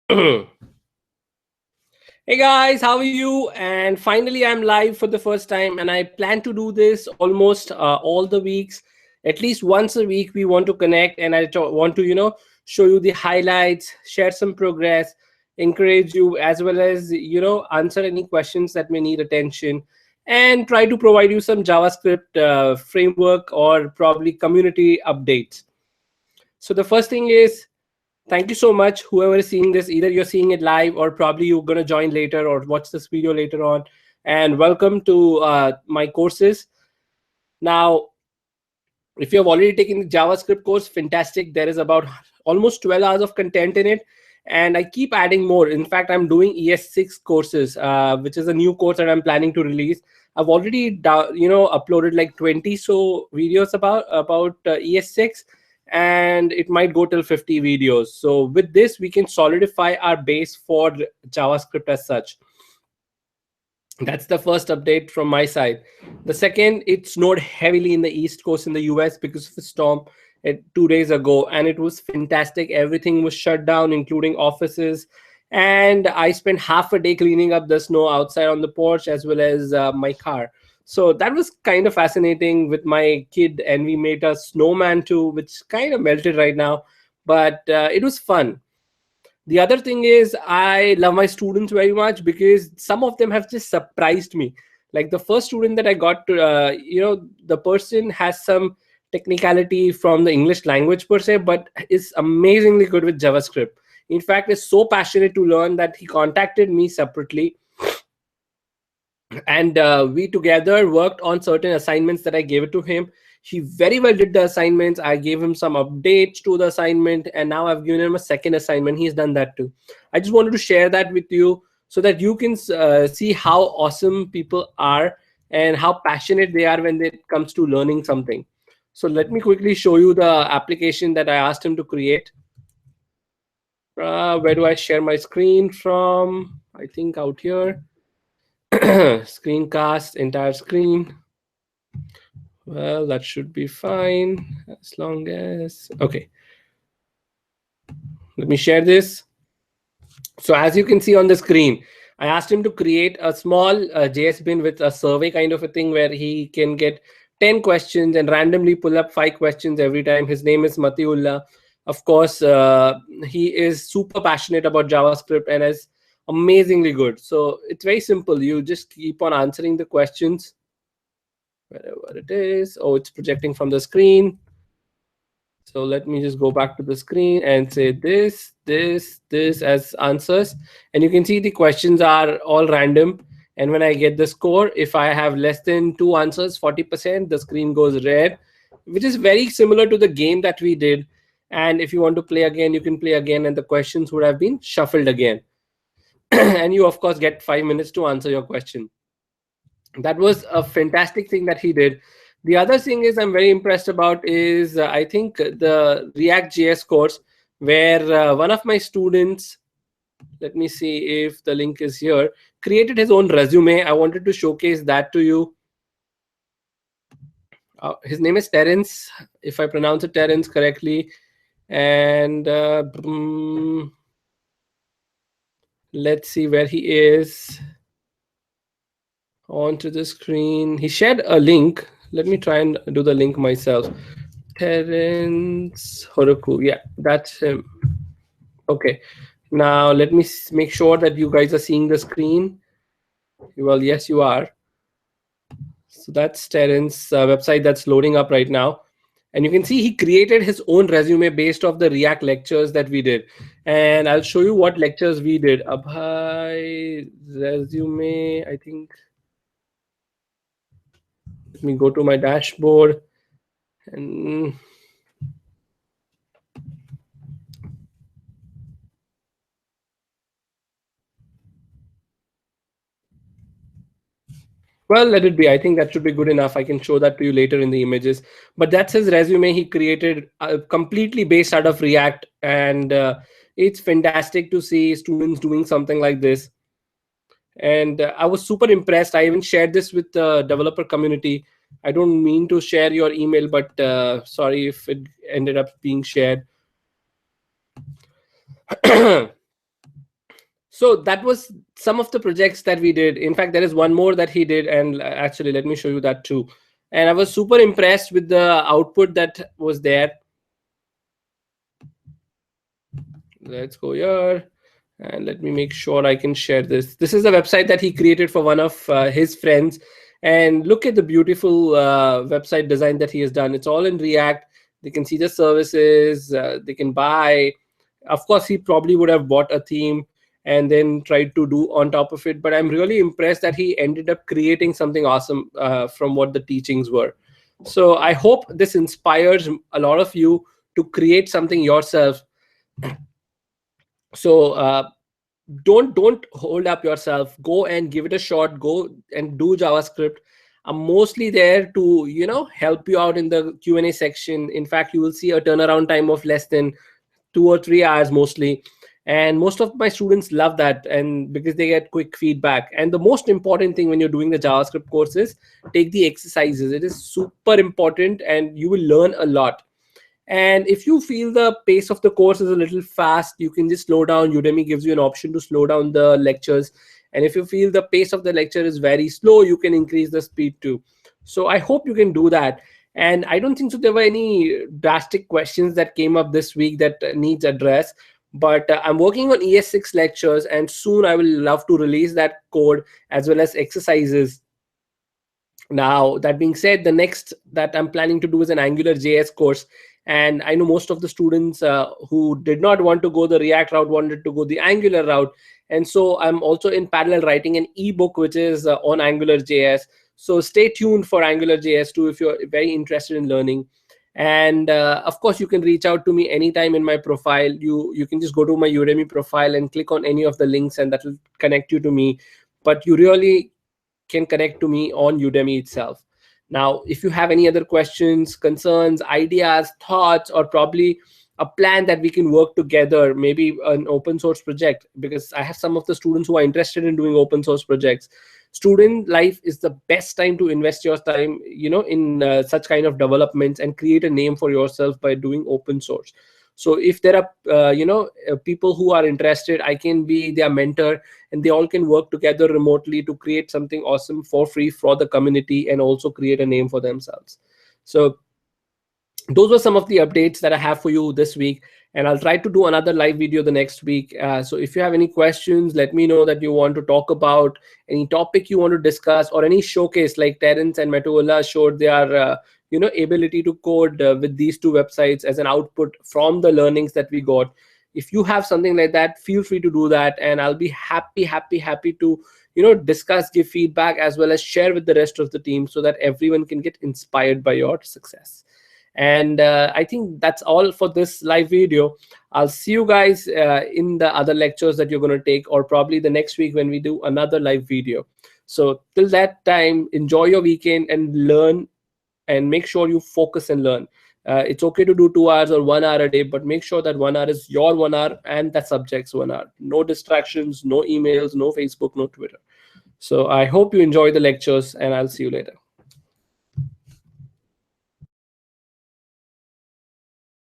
Hey guys, how are you? And finally, I'm live for the first time, and I plan to do this almost all the weeks. At least once a week, we want to connect, and want to, show you the highlights, share some progress, encourage you, as well as, answer any questions that may need attention, and try to provide you some JavaScript framework or probably community updates. So the first thing is, thank you so much, whoever is seeing this. Either you're seeing it live or probably you're going to join later or watch this video later on. And welcome to my courses. Now, if you have already taken the JavaScript course, fantastic. There is about almost 12 hours of content in it, and I keep adding more. In fact, I'm doing ES6 courses, which is a new course that I'm planning to release. I've already uploaded like 20 so videos about ES6, and it might go till 50 videos. So with this, we can solidify our base for JavaScript as such. That's the first update from my side. The second, it snowed heavily in the East Coast in the US because of a storm 2 days ago, and it was fantastic. Everything was shut down, including offices. And I spent half a day cleaning up the snow outside on the porch as well as my car. So that was kind of fascinating with my kid, and we made a snowman too, which kind of melted right now, but it was fun. The other thing is, I love my students very much because some of them have just surprised me. Like the first student that I got to, the person has some technicality from the English language per se, but is amazingly good with JavaScript. In fact, is so passionate to learn that he contacted me separately, and we together worked on certain assignments that I gave it to him. He very well did the assignments. I gave him some updates to the assignment, and now I've given him a second assignment. He's done that too. I just wanted to share that with you so that you can see how awesome people are and how passionate they are when it comes to learning something. So let me quickly show you the application that I asked him to create. Where do I share my screen from? I think out here. Screencast, entire screen. Well, that should be fine as long as, okay, let me share this. So as you can see on the screen, I asked him to create a small JS bin with a survey kind of a thing where he can get 10 questions and randomly pull up 5 questions every time. His name is Matiullah. Of course, he is super passionate about JavaScript and is amazingly good. So it's very simple. You just keep on answering the questions wherever it is. Oh, it's projecting from the screen. So let me just go back to the screen and say this as answers. And you can see the questions are all random. And when I get the score, if I have less than 2 answers, 40%, the screen goes red, which is very similar to the game that we did. And if you want to play again, you can play again, and the questions would have been shuffled again. And you, of course, get 5 minutes to answer your question. That was a fantastic thing that he did. The other thing is I'm very impressed about is I think the React JS course, where one of my students, let me see if the link is here, created his own resume. I wanted to showcase that to you. His name is Terence, if I pronounce it Terence correctly. And let's see where he is. Onto the screen. He shared a link. Let me try and do the link myself. Terence Horoku. Yeah, that's him. Okay. Now let me make sure that you guys are seeing the screen. Well, yes, you are. So that's Terence website that's loading up right now. And you can see he created his own resume based off the React lectures that we did. And I'll show you what lectures we did. Abhay resume, I think. Let me go to my dashboard. And well, let it be. I think that should be good enough. I can show that to you later in the images. But that's his resume. He created completely based out of React. And it's fantastic to see students doing something like this. And I was super impressed. I even shared this with the developer community. I don't mean to share your email, but sorry if it ended up being shared. So that was some of the projects that we did. In fact, there is one more that he did, and actually, let me show you that too. And I was super impressed with the output that was there. Let's go here. And let me make sure I can share this. This is a website that he created for one of his friends. And look at the beautiful website design that he has done. It's all in React. They can see the services, they can buy. Of course, he probably would have bought a theme and then tried to do on top of it. But I'm really impressed that he ended up creating something awesome from what the teachings were. So I hope this inspires a lot of you to create something yourself. So don't hold up yourself. Go and give it a shot. Go and do JavaScript. I'm mostly there to help you out in the Q&A section. In fact, you will see a turnaround time of less than 2 or 3 hours mostly, and most of my students love that, and because they get quick feedback. And the most important thing when you're doing the JavaScript course is take the exercises. It is super important and you will learn a lot. And if you feel the pace of the course is a little fast, you can just slow down. Udemy gives you an option to slow down the lectures. And if you feel the pace of the lecture is very slow, you can increase the speed too. So I hope you can do that. And I don't think so there were any drastic questions that came up this week that needs address. But I'm working on ES6 lectures, and soon I will love to release that code as well as exercises. Now, that being said, the next that I'm planning to do is an Angular JS course. And I know most of the students who did not want to go the React route wanted to go the Angular route. And so I'm also in parallel writing an ebook, which is on Angular JS. So stay tuned for Angular JS too if you're very interested in learning. And of course, you can reach out to me anytime in my profile. You can just go to my Udemy profile and click on any of the links, and that will connect you to me. But you really can connect to me on Udemy itself. Now, if you have any other questions, concerns, ideas, thoughts, or probably a plan that we can work together, maybe an open source project, because I have some of the students who are interested in doing open source projects. Student life is the best time to invest your time, in such kind of developments and create a name for yourself by doing open source. So if there are, people who are interested, I can be their mentor, and they all can work together remotely to create something awesome for free for the community and also create a name for themselves. So those were some of the updates that I have for you this week, and I'll try to do another live video the next week. So if you have any questions, let me know that you want to talk about any topic you want to discuss, or any showcase like Terence and Metuola showed their ability to code with these two websites as an output from the learnings that we got. If you have something like that, feel free to do that, and I'll be happy to discuss, give feedback, as well as share with the rest of the team so that everyone can get inspired by your success. And I think that's all for this live video. I'll see you guys in the other lectures that you're going to take, or probably the next week when we do another live video. So till that time, enjoy your weekend and learn, and make sure you focus and learn. It's okay to do 2 hours or 1 hour a day, but make sure that 1 hour is your 1 hour and that subject's 1 hour. No distractions, no emails, no Facebook, no Twitter. So I hope you enjoy the lectures, and I'll see you later.